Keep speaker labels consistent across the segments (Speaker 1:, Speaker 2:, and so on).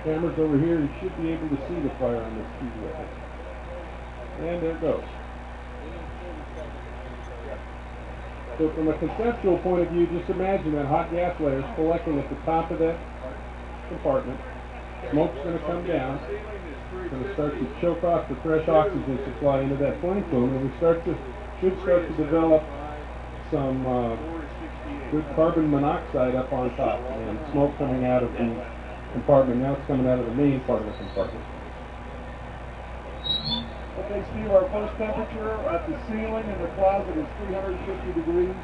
Speaker 1: Camera's over here. You should be able to see the fire on this TV weapon. And there it goes. So from a conceptual point of view, just imagine that hot gas layer is collecting at the top of that compartment. Smoke's going to come down. It's going to start to choke off the fresh oxygen supply into that flame plume, and we should start to develop some good carbon monoxide up on top, and smoke coming out of the compartment. Now it's coming out of the main part of the compartment.
Speaker 2: Okay, Steve, our post temperature at the ceiling in the closet is 350 degrees.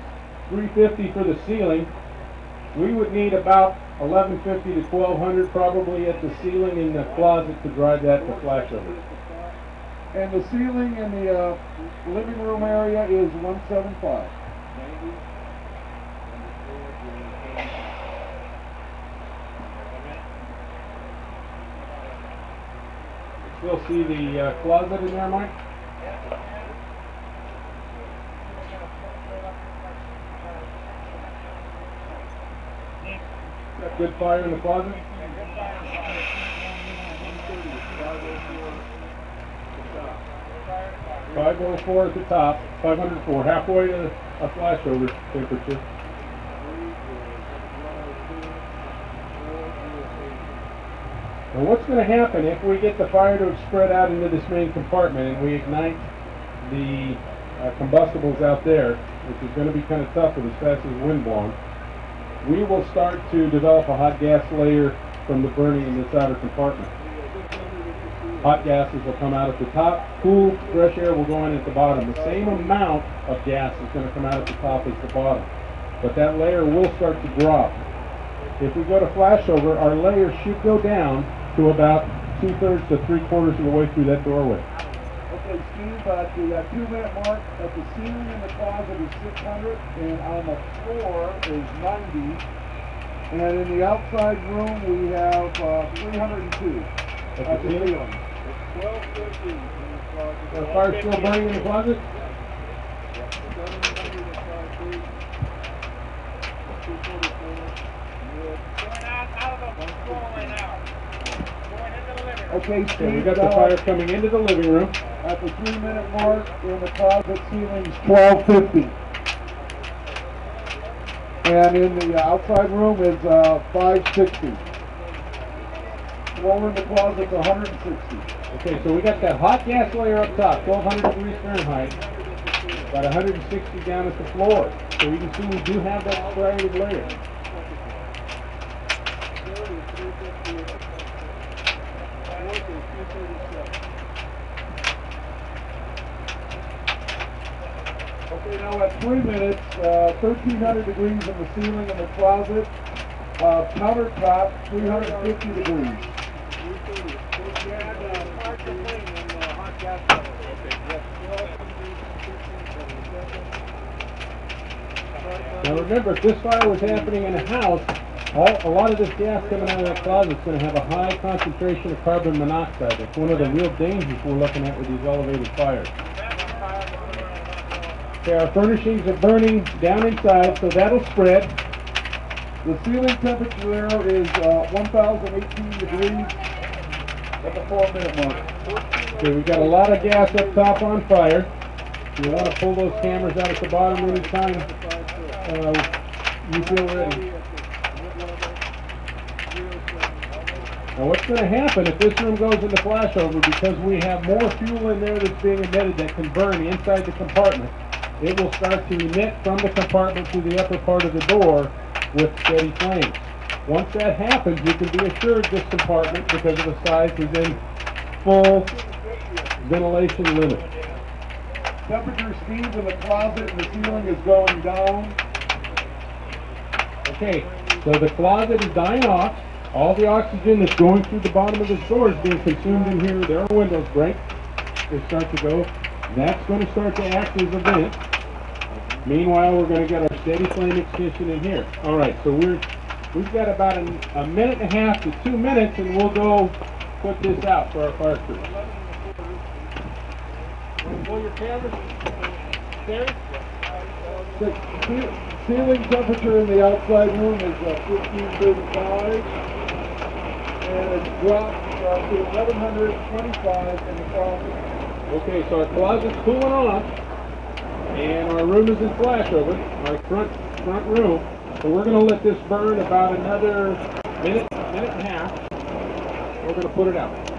Speaker 1: 350 for the ceiling. We would need about 1150 to 1200 probably at the ceiling in the closet to drive that to flashover.
Speaker 2: And the ceiling in the living room area is 175.
Speaker 1: Still see the closet in there, Mike? Got good fire in the closet? 504 at the top, 504, halfway to a flashover temperature. Now what's going to happen if we get the fire to spread out into this main compartment and we ignite the combustibles out there, which is going to be kind of tough with as fast as wind blowing, we will start to develop a hot gas layer from the burning in this outer compartment. Hot gases will come out at the top, cool, fresh air will go in at the bottom. The same amount of gas is going to come out at the top as the bottom, but that layer will start to drop. If we go to flashover, our layer should go down to about 2/3 to 3/4 of the way through that doorway.
Speaker 2: Okay, Steve, at the 2-minute mark, at the ceiling in the closet is 600, and on the floor is 90, and in the outside room we have 302 at the ceiling. 1250 in the closet.
Speaker 1: The fire still burning in the closet?
Speaker 2: Okay, Steve,
Speaker 1: we got the fire coming into the living room.
Speaker 2: At the 3-minute mark in the closet ceiling is 1250. And in the outside room is 560. Floor in the closet is 160.
Speaker 1: Okay, so we got that hot gas layer up top, 1200 degrees Fahrenheit, about 160 down at the floor. So you can see we do have that striated layer.
Speaker 2: Okay, now at 3 minutes, 1300 degrees in the ceiling in the closet, countertop 350 degrees.
Speaker 1: Now remember, if this fire was happening in a house, a lot of this gas coming out of that closet is going to have a high concentration of carbon monoxide. That's one of the real dangers we're looking at with these elevated fires. Okay, our furnishings are burning down inside, so that'll spread.
Speaker 2: The ceiling temperature there is 1018 degrees at the 4-minute mark.
Speaker 1: Okay, we've got a lot of gas up top on fire. You want to pull those cameras out at the bottom anytime you feel ready. Now what's going to happen if this room goes into flashover, because we have more fuel in there that's being emitted that can burn inside the compartment, it will start to emit from the compartment to the upper part of the door with steady flames. Once that happens, you can be assured this compartment, because of the size, is in full ventilation limit.
Speaker 2: Temperature, Steve, in the closet and the ceiling is going down.
Speaker 1: Okay, so the closet is dying off. All the oxygen that's going through the bottom of this door is being consumed in here. There are windows break. They start to go. That's going to start to act as a vent. Meanwhile, we're going to get our steady flame extension in here. All right, so we've got about a minute and a half to 2 minutes, and we'll go put this out for our fire crew. Pull your cameras, Terry.
Speaker 2: The ceiling temperature in the outside room is 1535, and it's dropped to 1125 in the closet.
Speaker 1: Okay, so our closet's cooling off, and our room is in flashover, our front room. So we're going to let this burn about another minute and a half. We're going to put it out.